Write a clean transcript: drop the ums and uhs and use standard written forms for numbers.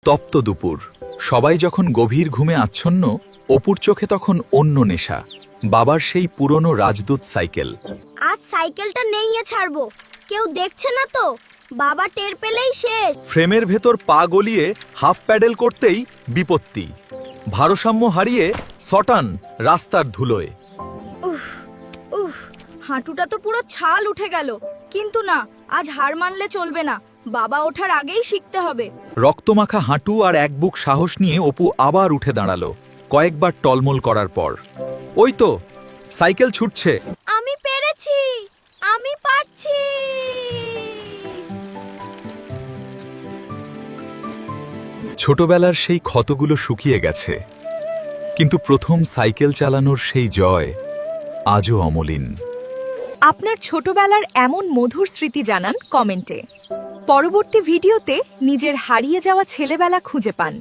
তপ্ত দুপুর, সবাই যখন গভীর ঘুমে আচ্ছন্ন, অপুর চোখে তখন অন্য নেশা। বাবার সেই পুরনো রাজদূত সাইকেল। আজ সাইকেলটা নেইয়ে ছাড়বো, কেউ দেখছে না তো? বাবা টের পেলেই শেষ। ফ্রেমের ভেতর পা গলিয়ে হাফ প্যাডেল করতেই বিপত্তি। ভারসাম্য হারিয়ে সটান রাস্তার ধুলোয়। হাঁটুটা তো পুরো ছাল উঠে গেল, কিন্তু না, আজ হার মানলে চলবে না। বাবা ওঠার আগেই শিখতে হবে। রক্তমাখা হাঁটু আর এক বুক সাহস নিয়ে অপু আবার উঠে দাঁড়ালো, কয়েকবার টলমল করার পর। ওই তো সাইকেল ছুটছে। আমি পেরেছি, আমি পারছি। ছোটবেলার সেই ক্ষতগুলো শুকিয়ে গেছে, কিন্তু প্রথম সাইকেল চালানোর সেই জয় আজও অমলিন। আপনার ছোটবেলার এমন মধুর স্মৃতি জানান কমেন্টে। পরবর্তী ভিডিওতে নিজের হারিয়ে যাওয়া ছেলেবেলা খুঁজে পান।